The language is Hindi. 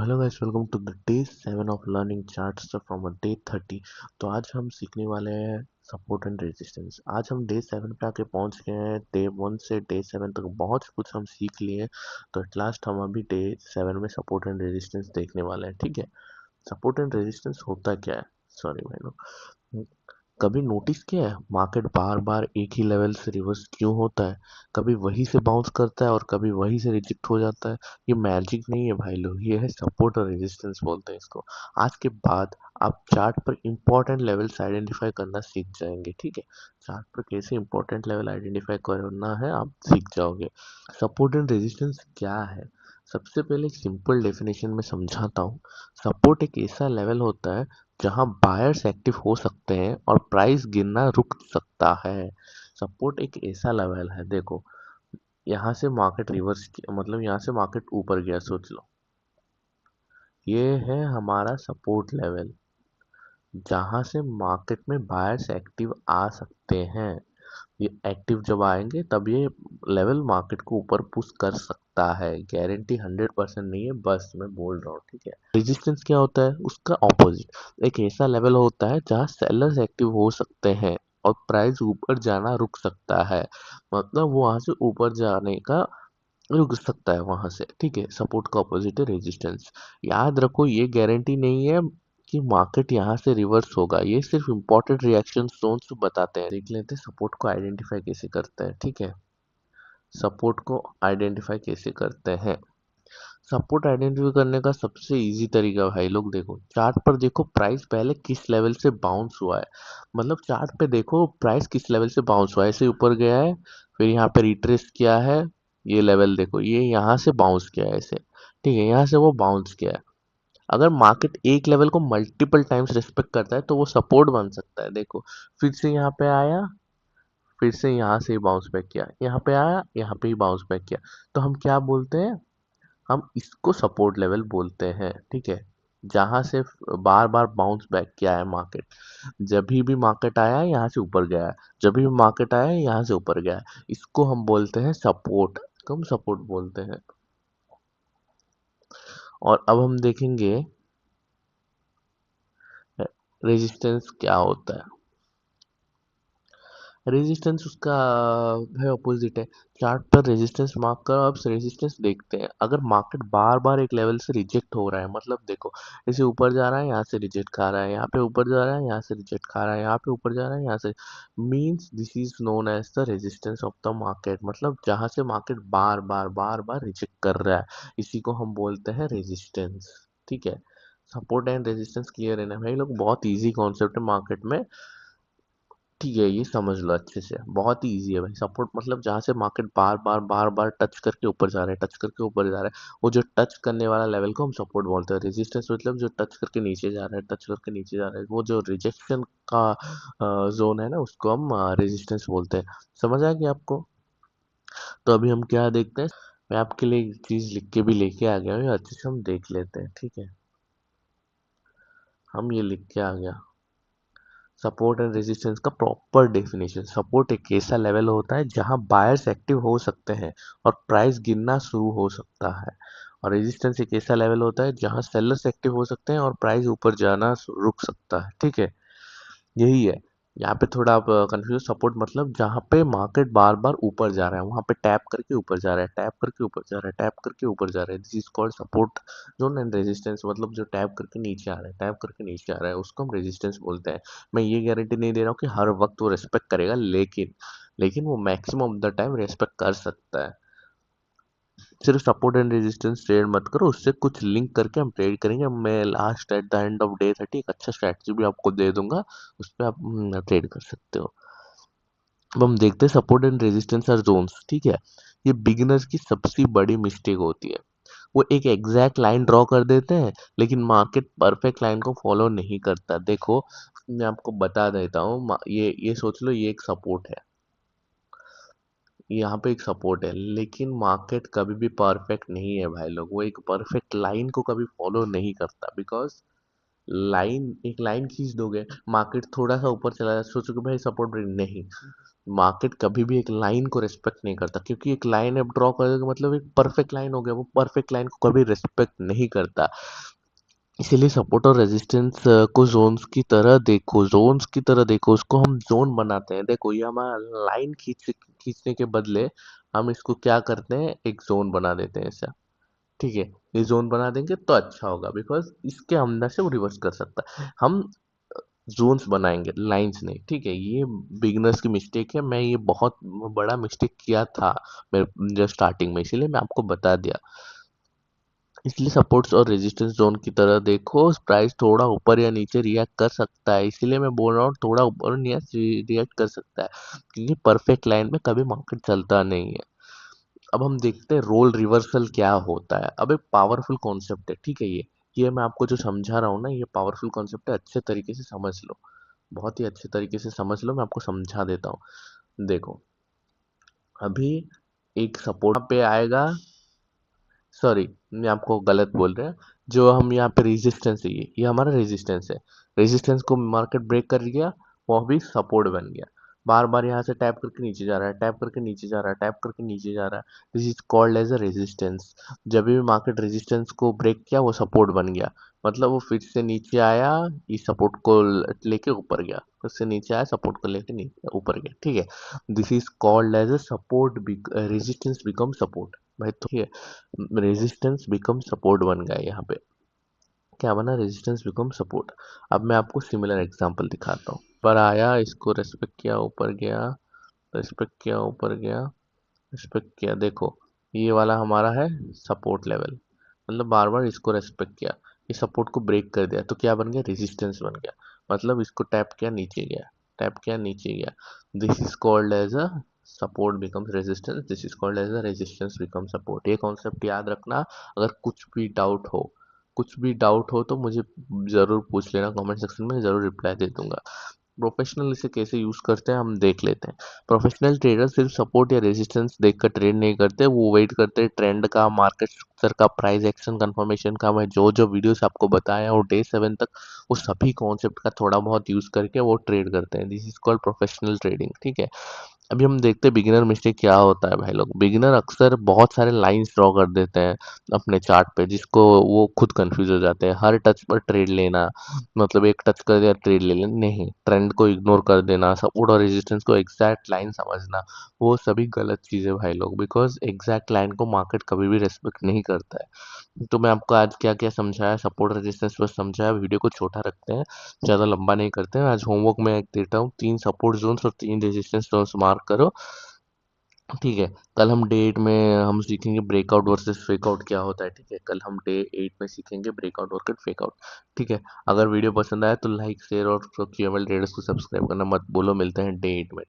तो hello guys, welcome to the day 7 of learning charts from a day 30। तो आज हम सीखने वाले हैं सपोर्ट एंड रेजिस्टेंस। आज हम डे 7 पे आके पहुंच गए हैं। डे 1 से डे 7 तक बहुत कुछ हम सीख लिए हैं। तो एट लास्ट हम अभी डे 7 में सपोर्ट एंड रेजिस्टेंस देखने वाले हैं। ठीक है, सपोर्ट एंड रेजिस्टेंस होता क्या है? सॉरी भाई लोग, कभी नोटिस किया है मार्केट बार बार एक ही लेवल से रिवर्स क्यों होता है? कभी वही से बाउंस करता है और कभी वही से रिजेक्ट हो जाता है। ये मैजिक नहीं है भाई लोग, ये है सपोर्ट और रेजिस्टेंस बोलते हैं इसको। आज के बाद आप चार्ट पर इंपॉर्टेंट लेवल्स आइडेंटिफाई करना सीख जाएंगे। ठीक है, चार्ट पर कैसे इंपॉर्टेंट लेवल आइडेंटिफाई करना है आप सीख जाओगे। सपोर्ट एंड रेजिस्टेंस क्या है? सबसे पहले एक सिंपल डेफिनेशन में समझाता हूँ। सपोर्ट एक ऐसा लेवल होता है जहां बायर्स एक्टिव हो सकते हैं और प्राइस गिरना रुक सकता है। सपोर्ट एक ऐसा लेवल है, देखो यहाँ से मार्केट रिवर्स किया, मतलब यहाँ से मार्केट ऊपर गया, सोच लो ये है हमारा सपोर्ट लेवल जहां से मार्केट में बायर्स एक्टिव आ सकते हैं। ये एक्टिव जब आएंगे तब ये लेवल मार्केट को ऊपर पुश कर सकता है। गारंटी 100% नहीं है, बस मैं बोल रहा हूँ। ठीक है, रेजिस्टेंस क्या होता है? उसका ऑपोजिट एक ऐसा लेवल होता है जहां सेलर्स एक्टिव हो सकते हैं और प्राइस ऊपर जाना रुक सकता है। मतलब वो वहां से ऊपर जाने का रुक सकता है वहां से। ठीक है, सपोर्ट का ऑपोजिट है रेजिस्टेंस। याद रखो, ये गारंटी नहीं है कि मार्केट यहाँ से रिवर्स होगा, ये सिर्फ इंपॉर्टेंट रिएक्शन जोन्स बताते हैं। देख लेते हैं सपोर्ट को आइडेंटिफाई कैसे करते हैं। ठीक है, सपोर्ट को आइडेंटिफाई कैसे करते हैं? सपोर्ट आइडेंटिफाई करने का सबसे इजी तरीका भाई लोग, देखो चार्ट पर देखो प्राइस पहले किस लेवल से बाउंस हुआ है। मतलब चार्ट पे देखो प्राइस किस लेवल से बाउंस हुआ है। ऐसे ऊपर गया है, फिर यहाँ पे रिट्रेस किया है। ये लेवल देखो, ये यहाँ से बाउंस किया है ऐसे। ठीक है, यहाँ से वो बाउंस किया है। अगर मार्केट एक लेवल को मल्टीपल टाइम्स रिस्पेक्ट करता है तो वो सपोर्ट बन सकता है। देखो फिर से यहाँ पे आया, फिर से यहाँ से ही बाउंस बैक किया, यहाँ पे आया, यहाँ पे ही बाउंस बैक किया। तो हम क्या बोलते हैं? हम इसको सपोर्ट लेवल बोलते हैं। ठीक है, जहां से बार बार बाउंस बैक किया है मार्केट। जब भी मार्केट आया है यहाँ से ऊपर गया है, जब भी मार्केट आया है यहाँ से ऊपर गया है, इसको हम बोलते हैं सपोर्ट। हम सपोर्ट बोलते हैं। और अब हम देखेंगे रेजिस्टेंस क्या होता है। रेजिस्टेंस उसका है ऑपोजिट है। चार्ट पर रेजिस्टेंस मार्क करो, अब रेजिस्टेंस देखते हैं। अगर मार्केट बार बार एक लेवल से रिजेक्ट हो रहा है, मतलब देखो इसे ऊपर जा रहा है, यहाँ से रिजेक्ट खा रहा है, यहाँ पे ऊपर जा रहा है, यहाँ से रिजेक्ट खा रहा है, यहाँ पे ऊपर जा रहा है, यहाँ से, means this is known as the resistance of the market. मतलब जहां से मार्केट बार बार रिजेक्ट कर रहा है, इसी को हम बोलते हैं रेजिस्टेंस। ठीक है, सपोर्ट एंड रेजिस्टेंस क्लियर है ना भाई लोग? बहुत इजी कॉन्सेप्ट है मार्केट में। ठीक है, ये समझ लो अच्छे से, बहुत ही इजी है भाई। सपोर्ट मतलब जहां से मार्केट बार बार टच करके ऊपर जा रहा है, टच करके ऊपर जा रहा है, वो जो टच करने वाला लेवल को हम सपोर्ट बोलते हैं। रेजिस्टेंस मतलब जो टच करके नीचे जा रहा है, टच करके नीचे जा रहा है, वो जो रिजेक्शन का जोन है ना, उसको हम रेजिस्टेंस बोलते हैं। समझ आ गया आपको? तो अभी हम क्या देखते हैं, मैं आपके लिए एक चीज लिख के भी लेके आ गया हूँ, अच्छे से हम देख लेते हैं। ठीक है, हम ये लिख के आ गया सपोर्ट एंड रेजिस्टेंस का प्रॉपर डेफिनेशन। सपोर्ट एक ऐसा लेवल होता है जहां बायर्स एक्टिव हो सकते हैं और प्राइस गिरना शुरू हो सकता है। और रेजिस्टेंस एक ऐसा लेवल होता है जहां सेलर्स एक्टिव हो सकते हैं और प्राइस ऊपर जाना रुक सकता है। ठीक है, यही है। यहाँ पे थोड़ा आप कंफ्यूज। सपोर्ट मतलब जहाँ पे मार्केट बार बार ऊपर जा रहा है, वहां पे टैप करके ऊपर जा रहा है, टैप करके ऊपर जा रहा है, टैप करके ऊपर जा रहा है, this is called support zone. And resistance मतलब जो टैप करके नीचे आ रहा है, टैप करके नीचे आ रहा है, उसको हम रेजिस्टेंस बोलते हैं। मैं ये गारंटी नहीं दे रहा हूँ कि हर वक्त वो रेस्पेक्ट करेगा, लेकिन वो maximum of the time respect कर सकता है। सिर्फ सपोर्ट एंड रेजिस्टेंस ट्रेड मत करो, उससे कुछ लिंक करके हम ट्रेड करेंगे। मैं last at the end of day 30 एक अच्छा स्ट्रैटेजी भी आपको दे दूंगा, उस पर आप ट्रेड कर सकते हो। अब हम देखते हैं support and resistance are zones. ठीक है, ये बिगिनर्स की सबसे बड़ी मिस्टेक होती है। वो एक एग्जैक्ट लाइन ड्रॉ कर देते हैं, लेकिन मार्केट परफेक्ट लाइन को फॉलो नहीं करता। देखो मैं आपको बता देता हूँ, ये सोच लो ये एक सपोर्ट है, यहाँ पे एक सपोर्ट है, लेकिन मार्केट कभी भी परफेक्ट नहीं है भाई लोग। वो एक परफेक्ट लाइन को कभी फॉलो नहीं करता, बिकॉज लाइन, एक लाइन खींच दोगे, मार्केट थोड़ा सा ऊपर चला जाए, सोचो कि भाई सपोर्ट नहीं, मार्केट कभी भी एक लाइन को रिस्पेक्ट नहीं करता, क्योंकि एक लाइन आप ड्रॉ कर दोगे मतलब एक परफेक्ट लाइन हो गया, वो परफेक्ट लाइन को कभी रिस्पेक्ट नहीं करता। इसीलिए सपोर्ट और रेजिस्टेंस को जोन्स की तरह देखो, जोन्स की तरह देखो, उसको हम जोन बनाते हैं। देखो ये हमारा लाइन खींचने के बदले हम इसको क्या करते हैं, एक जोन बना देते हैं ऐसा। ठीक है, ये जोन बना देंगे तो अच्छा होगा, बिकॉज इसके अंदर से वो रिवर्स कर सकता है। हम जोन्स बनाएंगे, लाइंस नहीं। ठीक है, ये बिगिनर्स की मिस्टेक है, मैं ये बहुत बड़ा मिस्टेक किया था मेरे जो स्टार्टिंग में, इसीलिए मैं आपको बता दिया। इसलिए सपोर्ट्स और रेजिस्टेंस जोन की तरह देखो, प्राइस थोड़ा ऊपर या नीचे रिएक्ट कर सकता है, इसीलिए मैं बोल रहा हूँ थोड़ा ऊपर और नीचे रिएक्ट कर सकता है, क्योंकि परफेक्ट लाइन में कभी मार्केट चलता नहीं है। अब हम देखते हैं रोल रिवर्सल क्या होता है। अब एक पावरफुल कॉन्सेप्ट है, ठीक है। ये मैं आपको जो समझा रहा हूँ ना, ये पावरफुल कॉन्सेप्ट है, अच्छे तरीके से समझ लो, बहुत ही अच्छे तरीके से समझ लो, मैं आपको समझा देता हूँ। देखो, अभी एक सपोर्ट पे आएगा, सॉरी मैं आपको गलत बोल रहे हैं, जो हम यहाँ पे रेजिस्टेंस है, ये हमारा रेजिस्टेंस है। रेजिस्टेंस को मार्केट ब्रेक कर गया, वो भी सपोर्ट बन गया। बार बार यहाँ से टैप करके नीचे जा रहा है, टैप करके नीचे जा रहा है, टैप करके नीचे जा रहा है, this is called as a resistance. जब भी मार्केट रेजिस्टेंस को ब्रेक किया, वो सपोर्ट बन गया, मतलब वो फिर से नीचे आया, इस सपोर्ट को लेके ऊपर गया, फिर से नीचे आया, सपोर्ट को लेके नीचे ऊपर गया। ठीक है, this is called as a support, resistance become support भाई। तो ठीक है, रेजिस्टेंस बिकम सपोर्ट बन गया यहाँ पे, क्या बना, रेजिस्टेंस बिकम सपोर्ट। अब मैं आपको सिमिलर एग्जांपल दिखाता हूँ। पर आया, इसको रेस्पेक्ट किया, ऊपर गया, रेस्पेक्ट किया, ऊपर गया, रेस्पेक्ट किया। देखो ये वाला हमारा है सपोर्ट लेवल, मतलब बार बार इसको रेस्पेक्ट किया, ये सपोर्ट को ब्रेक कर दिया, तो क्या बन गया, रेजिस्टेंस बन गया। मतलब इसको टैप किया, नीचे गया, टैप किया, नीचे गया, this is called as a support becomes resistance, this is called as a resistance become support. ये कॉन्सेप्ट याद रखना। अगर कुछ भी डाउट हो तो मुझे ज़रूर पूछ लेना कमेंट सेक्शन में, ज़रूर रिप्लाई दे दूंगा। प्रोफेशनल इसे कैसे यूज करते हैं हम देख लेते हैं। प्रोफेशनल ट्रेडर सिर्फ सपोर्ट या रेजिस्टेंस देखकर ट्रेड नहीं करते, वो वेट करते हैं ट्रेंड का, मार्केट स्ट्रक्चर का, प्राइस एक्शन कंफर्मेशन का। मैं जो जो वीडियोस आपको बताया और डे 7 तक, वो सभी कॉन्सेप्ट का थोड़ा बहुत यूज करके वो ट्रेड करते हैं। This is called professional trading. ठीक है, अभी हम देखते हैं बिगिनर मिस्टेक क्या होता है भाई लोग। बिगिनर अक्सर बहुत सारे लाइंस ड्रॉ कर देते हैं अपने चार्ट पे, जिसको वो खुद कंफ्यूज हो जाते हैं। हर टच पर ट्रेड लेना, मतलब एक टच कर दिया ट्रेड ले लेना, नहीं, ट्रेंड को इग्नोर कर देना, सपोर्ट और रेजिस्टेंस को एग्जैक्ट लाइन समझना, वो सभी गलत चीज़ें भाई लोग, बिकॉज एग्जैक्ट लाइन को मार्केट कभी भी रेस्पेक्ट नहीं करता है। तो मैं आपको आज क्या क्या समझाया, सपोर्ट रेजिस्टेंस पर समझाया। वीडियो को छोटा रखते हैं, ज़्यादा लंबा नहीं करते हैं। आज होमवर्क में एक देता हूँ, 3 सपोर्ट जोन्स और 3 रेजिस्टेंस जोन्स मार्क करो। ठीक है, कल हम डे 8 में हम सीखेंगे ब्रेकआउट वर्सेस फेकआउट क्या होता है। ठीक है, कल हम डे 8 में सीखेंगे ब्रेकआउट वर्सेस फेकआउट। ठीक है, अगर वीडियो पसंद आया तो लाइक, शेयर और क्यूएमएल ट्रेडर्स को सब्सक्राइब करना मत बोलो। मिलते हैं डे 8 में।